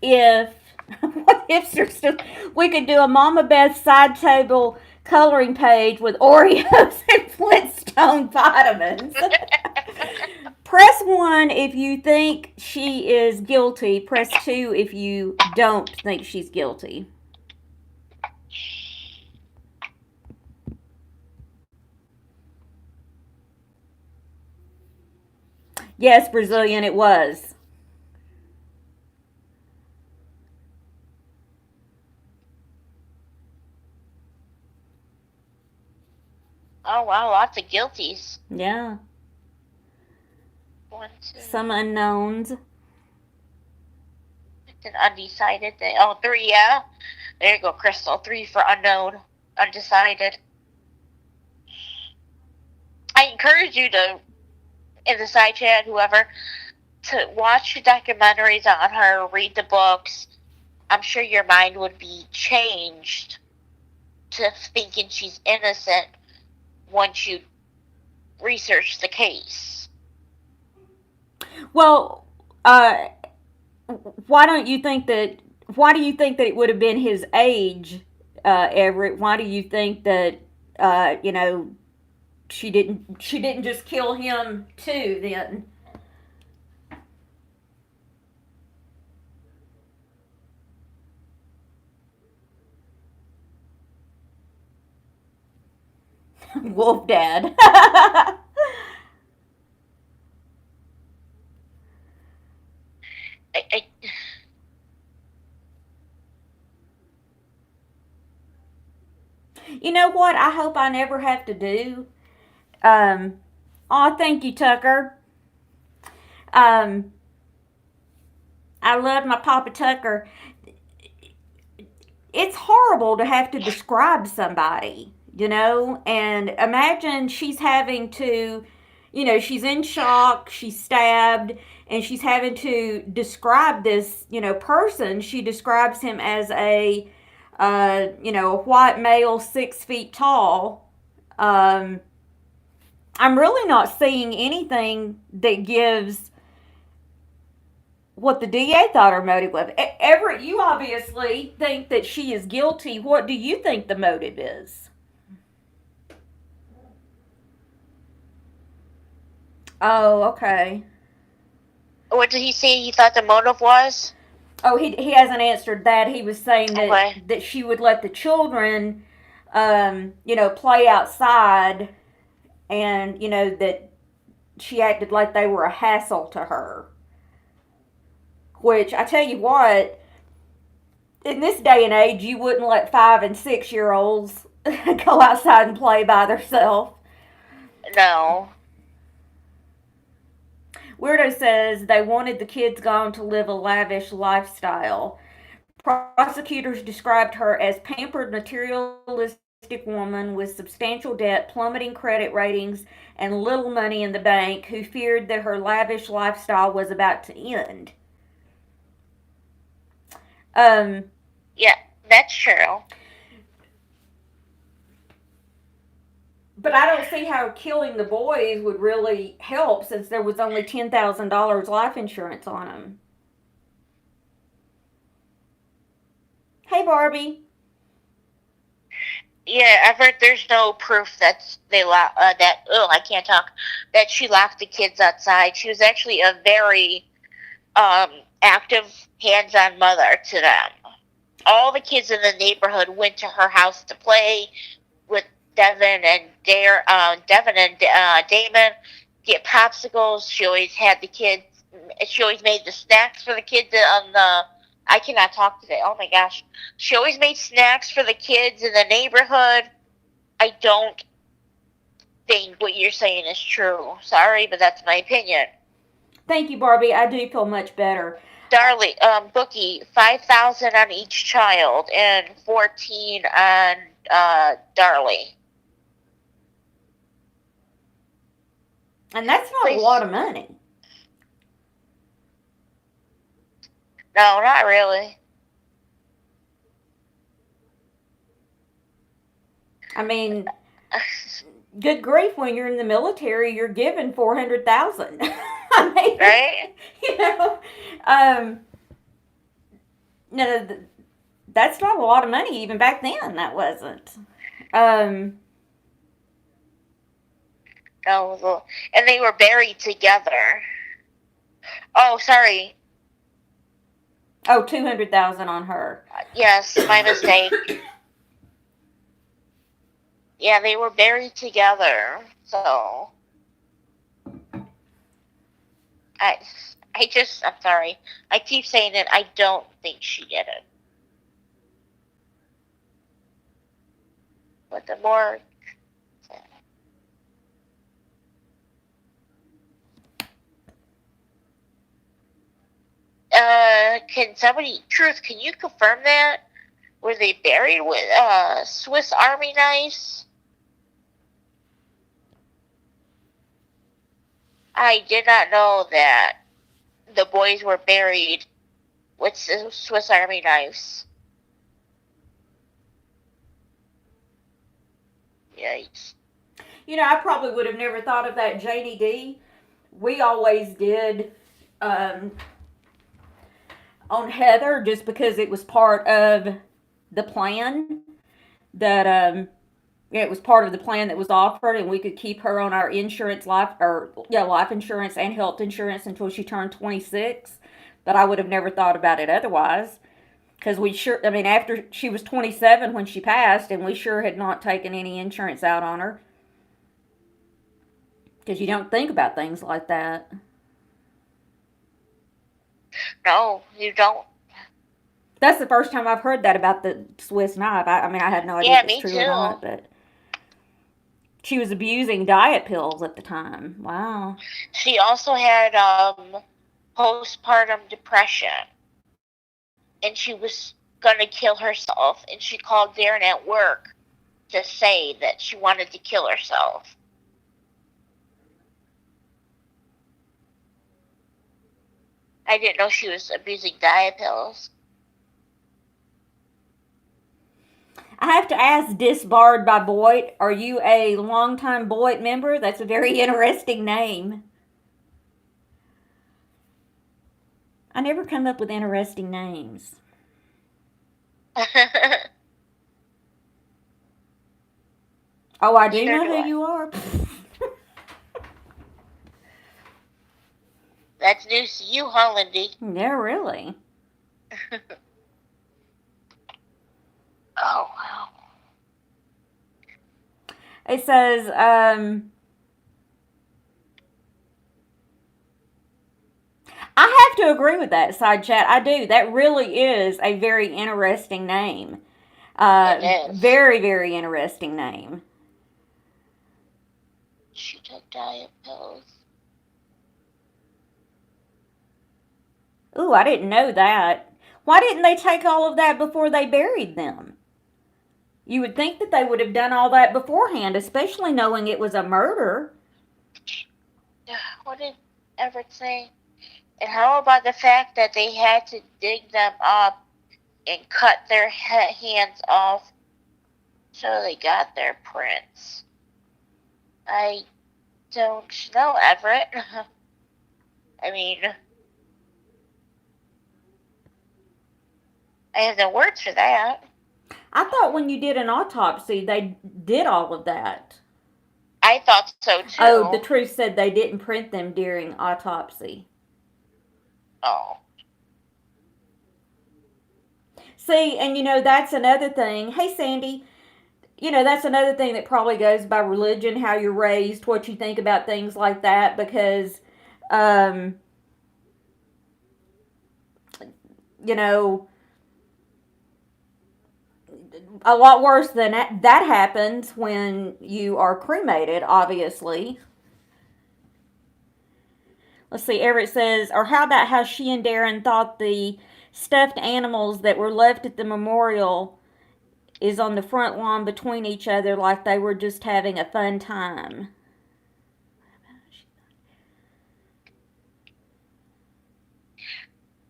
if what if there's still we could do a Mama Beth side table coloring page with Oreos and Flintstone vitamins. Press 1 if you think she is guilty. Press 2 if you don't think she's guilty. Yes, Brazilian, it was. Oh wow, lots of guilties. Yeah. One, two, Some unknowns. an undecided thing. Oh, three, yeah. There you go, Crystal. Three for unknown, undecided. I encourage you to, in the side chat, whoever, to watch the documentaries on her, read the books. I'm sure your mind would be changed to thinking she's innocent once you research the case. Well, why don't you think that? Why do you think that it would have been his age, Everett? Why do you think that? You know, she didn't just kill him too. Then Wolf Dad. I You know what? I hope I never have to do. Um, oh, thank you, Tucker. Um, I love my Papa Tucker. It's horrible to have to describe somebody, you know, and imagine she's having to, you know, she's in shock, she's stabbed, and she's having to describe this, you know, person. She describes him as a, you know, a white male, 6 feet tall. Um, I'm really not seeing anything that gives what the DA thought her motive was. Everett, you obviously think that she is guilty. What do you think the motive is? Oh, okay. what did he say he thought the motive was? Oh, he hasn't answered that. He was saying Okay. that she would let the children, you know, play outside, and you know that she acted like they were a hassle to her. Which I tell you what, in this day and age, you wouldn't let 5 and 6 year olds go outside and play by themselves. No. Weirdo says they wanted the kids gone to live a lavish lifestyle. Prosecutors described her as pampered, materialistic woman with substantial debt, plummeting credit ratings, and little money in the bank who feared that her lavish lifestyle was about to end. Um, Yeah, that's true. but I don't see how killing the boys would really help since there was only $10,000 life insurance on them. Hey, Barbie. Yeah, I've heard there's no proof that that I can't talk, that she locked the kids outside. She was actually a very um active, hands-on mother to them. All the kids in the neighborhood went to her house to play with Devin and Damon, get popsicles. She always had the kids. She always made the snacks for the kids on the. I cannot talk today. Oh my gosh. She always made snacks for the kids in the neighborhood. I don't think what you're saying is true. Sorry, but that's my opinion. Thank you, Barbie. I do feel much better. Darlie, Bookie, 5,000 on each child and 14 on Darlie. And that's not a Please. lot of money. No, not really. I mean, good grief, when you're in the military, you're given 400,000. I mean, right? you know, um, no, that's not a lot of money even back then. That wasn't. Um, No, and they were buried together. Oh, sorry. oh, 200,000 on her. Yes, my mistake. Yeah, they were buried together. So I, I'm sorry. I keep saying it. I don't think she did it. But the more, can somebody, Truth? Can you confirm that? Were they buried with Swiss Army knives? I did not know that the boys were buried with Swiss Army knives. Yikes. I probably would have never thought of that, Janie D. We always did um, on Heather just because it was part of the plan that it was part of the plan that was offered, and we could keep her on our insurance, life insurance and health insurance until she turned 26. But I would have never thought about it otherwise, because I mean, after she was 27 when she passed, and we sure had not taken any insurance out on her, because you don't think about things like that. No, you don't. That's the first time I've heard that about the Swiss knife. I mean, I have no idea Yeah, if it's me true or too. not, but she was abusing diet pills at the time. Wow. She also had postpartum depression, and she was gonna kill herself. And she called Darren at work to say that she wanted to kill herself. I didn't know she was abusing diet pills. I have to ask, disbarred by Boyd, are you a longtime Boyd member? That's a very interesting name. I never come up with interesting names. Oh, I do Neither know do who I. you are. That's news to you, huh, Lindy? Yeah, really. Oh, wow. It says, I have to agree with that, side chat. I do. That really is a very interesting name. It is. Very, very interesting name. She took diet pills. Ooh, I didn't know that. Why didn't they take all of that before they buried them? You would think that they would have done all that beforehand, especially knowing it was a murder. What did Everett say? And how about the fact that they had to dig them up and cut their hands off so they got their prints? I don't know, Everett. I mean, I have no words for that. I thought when you did an autopsy, they did all of that. I thought so Oh, the too. truth said they didn't print them during autopsy. Oh. See, and that's another thing. Hey, Sandy, that's another thing that probably goes by religion, how you're raised, what you think about things like that, because, um, you know, a lot worse than that happens when you are cremated, obviously. Let's see, Everett says, or how about how she and Darren thought the stuffed animals that were left at the memorial is on the front lawn between each other like they were just having a fun time.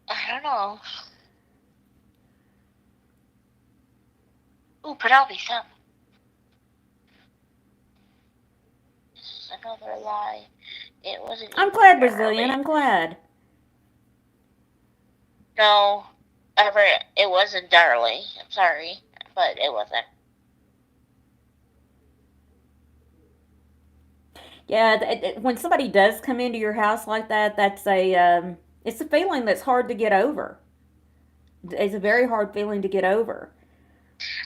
I don't know. Ooh, Penelope, stop. This is another lie. It wasn't I'm even glad, Brazilian. Darlie. I'm glad. No, ever. It wasn't Darlie. I'm sorry, but it wasn't. Yeah, when somebody does come into your house like that, it's a feeling that's hard to get over. It's a very hard feeling to get over.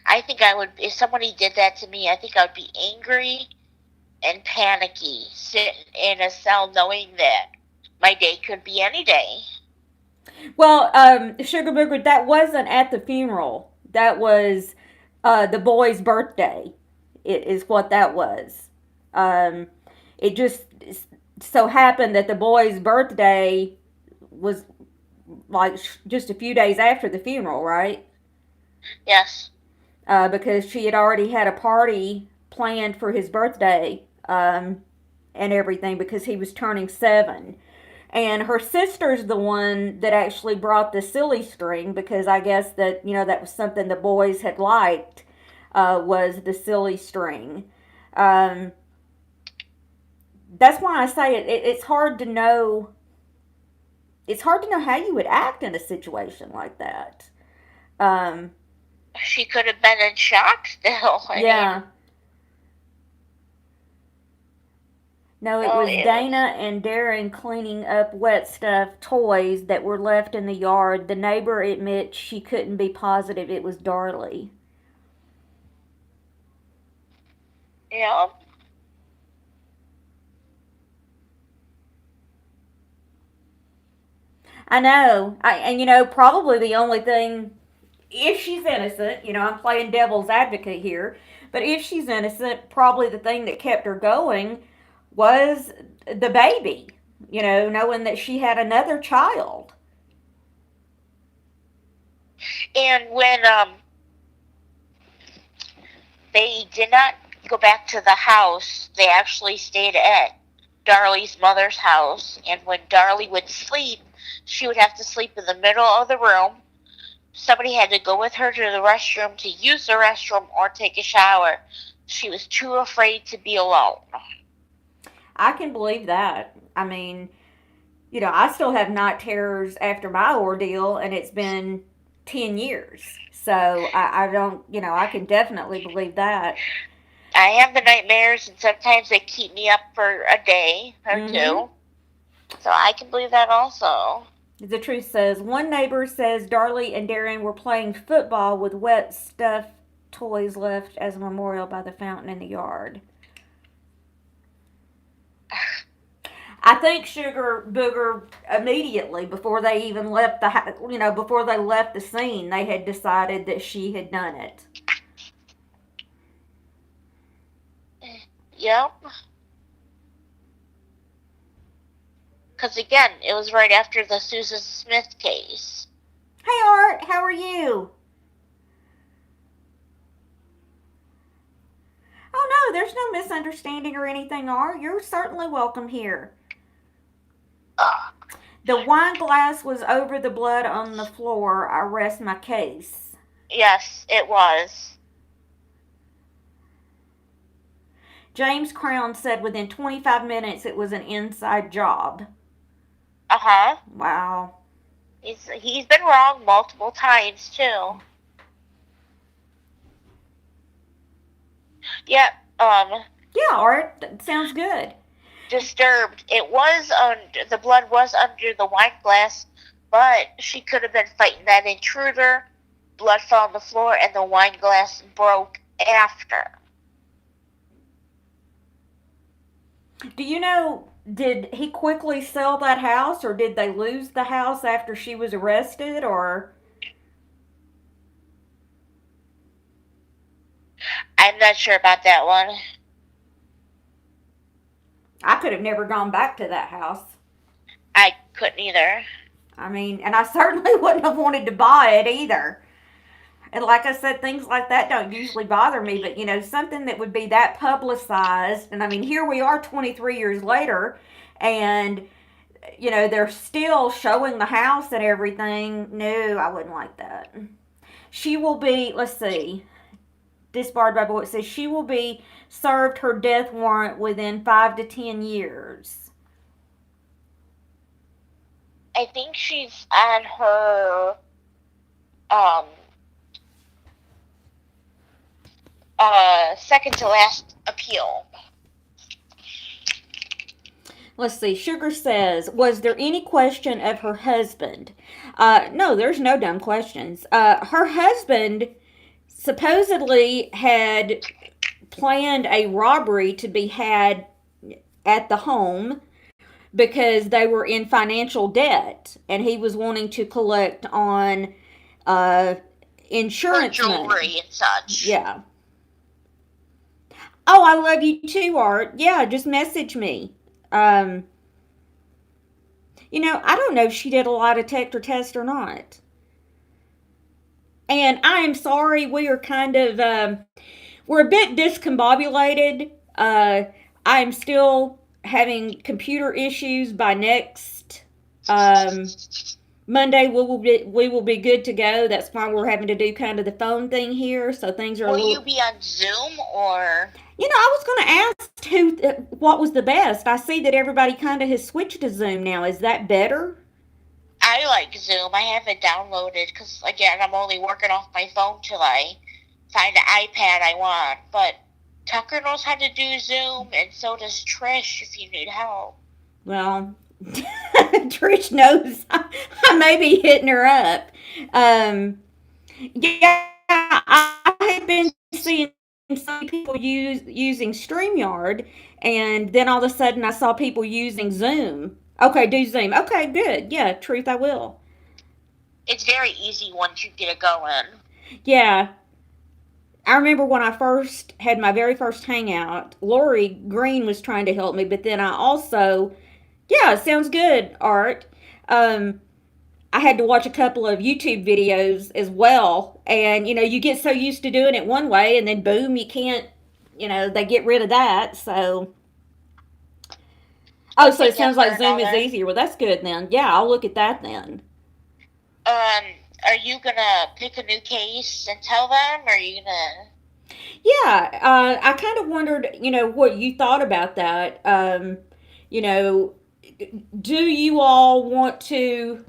I think I would, if somebody did that to me, I think I would be angry and panicky, sitting in a cell knowing that my day could be any day. Well, Sugar Booger, that wasn't at the funeral. That was the boy's birthday. It is what that was. Um, it just so happened that the boy's birthday was like just a few days after the funeral, right? Yes. Because she had already had a party planned for his birthday and everything because he was turning 7. And her sister's the one that actually brought the silly string because I guess that, that was something the boys had liked, was the silly string. Um, that's why I say it's hard to know. It's hard to know how you would act in a situation like that. Um, She could have been in shock still. I mean, yeah. No, it no, was it was. Dana and Darren cleaning up wet stuff, toys that were left in the yard. The neighbor admits she couldn't be positive it was Darlie. Yeah. I know. And probably the only thing, if she's innocent, I'm playing devil's advocate here, but if she's innocent, probably the thing that kept her going was the baby, knowing that she had another child. And when they did not go back to the house, they actually stayed at Darlie's mother's house. And when Darlie would sleep, she would have to sleep in the middle of the room. Somebody had to go with her to the restroom to use the restroom or take a shower. She was too afraid to be alone. I can believe that. I mean, I still have night terrors after my ordeal, and it's been 10 years. So I don't, I can definitely believe that. I have the nightmares, and sometimes they keep me up for a day or Mm-hmm. two. So I can believe that also. The truth says one neighbor says Darlie and Darren were playing football with wet stuffed toys left as a memorial by the fountain in the yard. I think Sugar Booger immediately before they even left before they left the scene, they had decided that she had done it. Yep. Because again, it was right after the Susan Smith case. Hey Art, how are you? Oh no, there's no misunderstanding or anything, Art. You're certainly welcome here. Ugh. The wine glass was over the blood on the floor. I rest my case. Yes, it was. James Crown said within 25 minutes it was an inside job. Uh huh. Wow. He's been wrong multiple times too. Yep. Yeah, Art, that sounds good. Disturbed. It was under the blood was under the wine glass, but she could have been fighting that intruder. Blood fell on the floor, and the wine glass broke after. Do you know, did he quickly sell that house or did they lose the house after she was arrested or I'm not sure about that one. I could have never gone back to that house. I couldn't either. I mean, and I certainly wouldn't have wanted to buy it either. And like I said, things like that don't usually bother me, but something that would be that publicized, and I mean, here we are 23 years later, and they're still showing the house and everything. No, I wouldn't like that. She will be, let's see, disbarred by board. It says she will be served her death warrant within 5 to 10 years. I think she's on her um second to last appeal. Let's see. Sugar says, was there any question of her husband? No, there's no dumb questions. Her husband supposedly had planned a robbery to be had at the home because they were in financial debt and he was wanting to collect on uh, Her insurance money. jewelry and such. Yeah. Oh, I love you too, Art. Yeah, just message me. Um, I don't know if she did a lie detector test or not. And I am sorry, we are kind of, we're a bit discombobulated. I'm still having computer issues. By next Monday, we will be good to go. That's why we're having to do kind of the phone thing here. So things are a Will you little. be on Zoom or? I was going to ask what was the best. I see that everybody kind of has switched to Zoom now. Is that better? I like Zoom. I have it downloaded because, again, I'm only working off my phone till I find the iPad I want. But Tucker knows how to do Zoom, and so does Trish if you need help. Well, Trish knows I may be hitting her up. Yeah, I have been seeing some people using StreamYard, and then all of a sudden I saw people using Zoom. Okay, do Zoom. Okay, good. Yeah, truth, I will. It's very easy once you get it going. Yeah, I remember when I first had my very first hangout, Lori Green was trying to help me, but then I also, yeah, sounds good, Art. Um, I had to watch a couple of YouTube videos as well. And, you get so used to doing it one way, and then boom, you can't, they get rid of that. So, oh, One so it thing sounds after like Zoom is another. easier. Well, that's good then. Yeah, I'll look at that then. Um, are you gonna pick a new case and tell them? Or are you gonna? Yeah, I kind of wondered, what you thought about that. You know, do you all want to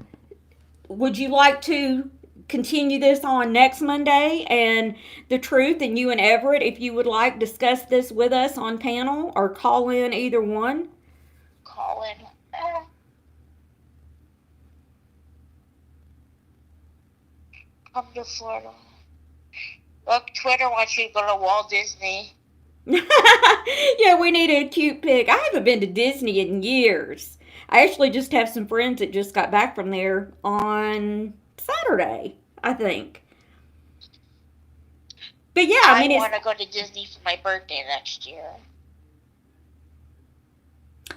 would you like to continue this on next Monday and the truth and you and Everett, if you would like, discuss this with us on panel or call in either one? Colin. Come to Florida. Look, Twitter wants you to go to Walt Disney. Yeah, we need a cute pic. I haven't been to Disney in years. I actually just have some friends that just got back from there on Saturday, I think. But yeah, I I mean, it's. want to go to Disney for my birthday next year.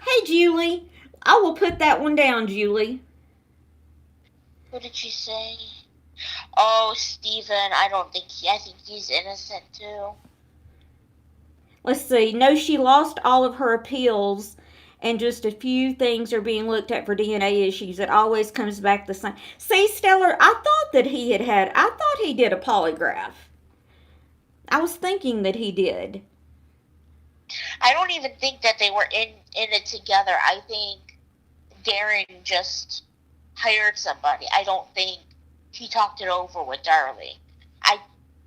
Hey, Julie. I will put that one down, Julie. What did she say? Oh, Steven, I don't think I think he's innocent too. Let's see. No, she lost all of her appeals, and just a few things are being looked at for DNA issues. It always comes back the same. See, Stellar, I thought that I thought he did a polygraph. I was thinking that he did. I don't even think that they were in it together. I think Darren just hired somebody. I don't think he talked it over with Darlie. I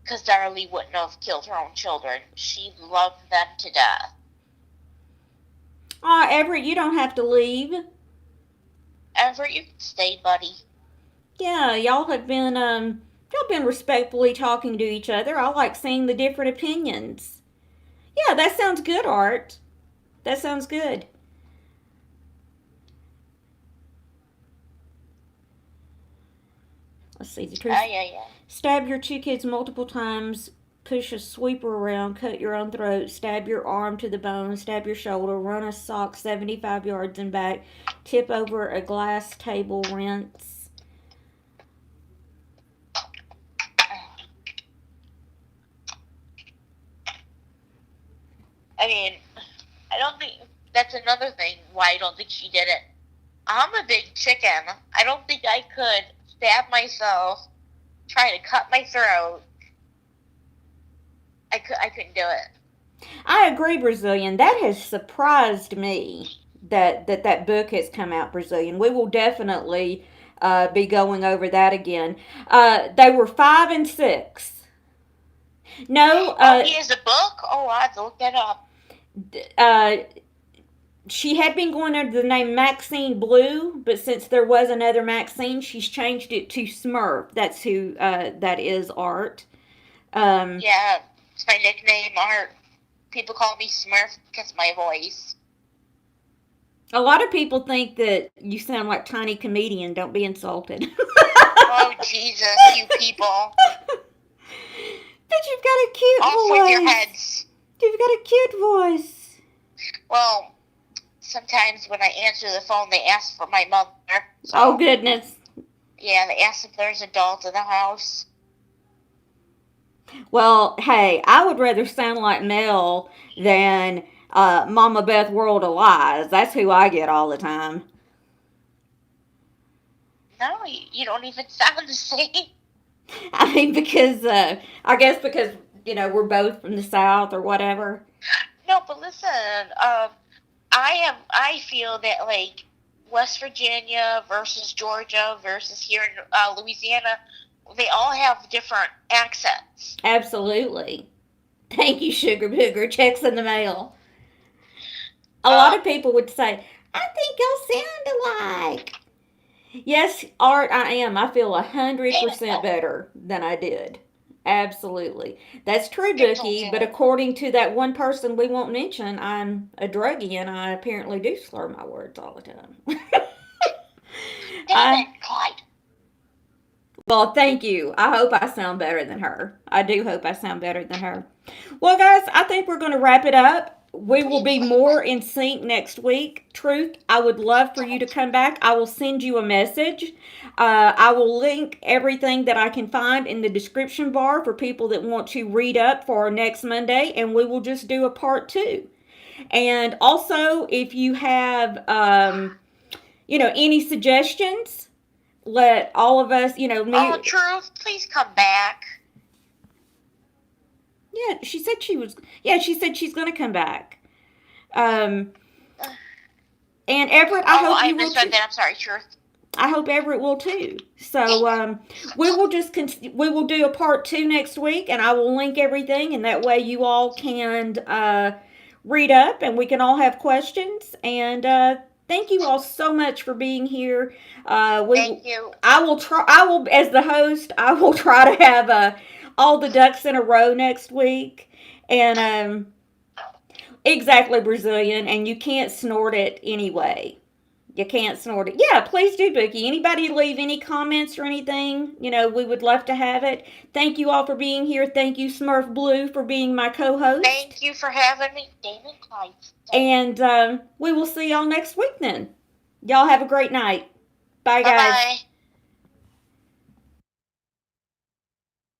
because Darlie wouldn't have killed her own children. She loved them to death. Everett, you don't have to leave. Everett, you can stay, buddy. Yeah, y'all been respectfully talking to each other. I like seeing the different opinions. Yeah, that sounds good, Art. That sounds good. Let's see the truth. Yeah, yeah. Stab your two kids multiple times, push a sweeper around, cut your own throat, stab your arm to the bone, stab your shoulder, run a sock 75 yards and back, tip over a glass table, rinse. I mean, I don't think that's another thing why I don't think she did it. I'm a big chicken. I don't think I could stab myself, try to cut my throat. I couldn't do it. I agree, Brazilian. That has surprised me that book has come out, Brazilian. We will definitely be going over that again. They were 5 and 6. No, Oh, he has a book? Oh, I have to look that up. uh, she had been going under the name Maxine Blue, but since there was another Maxine, she's changed it to Smurf. That's who that is, Art. Um, Yeah, it's my nickname, Art. People call me Smurf because of my voice. a lot of people think that you sound like Tiny Comedian. Don't be insulted. Oh, Jesus, you people. But you've got a cute Off with your voice. heads. You've got a cute voice. Well, sometimes when I answer the phone, they ask for my mother. Oh, So, goodness. yeah, they ask if there's adults in the house. Well, hey, I would rather sound like Mel than Mama Beth World of Lies. That's who I get all the time. No, you don't even sound the same. I mean, because I guess because we're both from the South or whatever. No, but listen, I feel that like West Virginia versus Georgia versus here in Louisiana, they all have different accents. Absolutely. Thank you, Sugar Booger. Checks in the mail. A lot Um, of people would say, I think y'all sound alike. Yes, Art, I am. I feel a hundred Damn it, percent no. better than I did. Absolutely. That's true, I told Bookie, but you. according to that one person we won't mention, I'm a druggie and I apparently do slur my words all the time. Damn I it, Clyde. Well, thank you. I hope I sound better than her. I do hope I sound better than her. Well, guys, I think we're going to wrap it up. We will be Please, more in sync next week. Truth, I would love for you to come back. I will send you a message. I will link everything that I can find in the description bar for people that want to read up for our next Monday, and we will just do a part 2. And also, if you have, any suggestions, let all of us, oh, me. Truth, please come back. Yeah, she said she was. Yeah, she said she's going to come back. Um, and Everett, I Oh, hope I you will misread too. that. I'm sorry, Truth. I hope Everett will too. Dang So it. we will do a part 2 next week, and I will link everything, and that way you all can read up, and we can all have questions. And thank you all so much for being here. Thank you. I will try. I will, as the host, I will try to have all the ducks in a row next week, and exactly, Brazilian, and you can't snort it anyway. You can't snort it. Yeah, please do, Bookie. Anybody leave any comments or anything? We would love to have it. Thank you all for being here. Thank you, Smurf Blue, for being my co host. Thank you for having me. David Clyde. And we will see y'all next week then. Y'all have a great night. Bye, Bye guys. bye.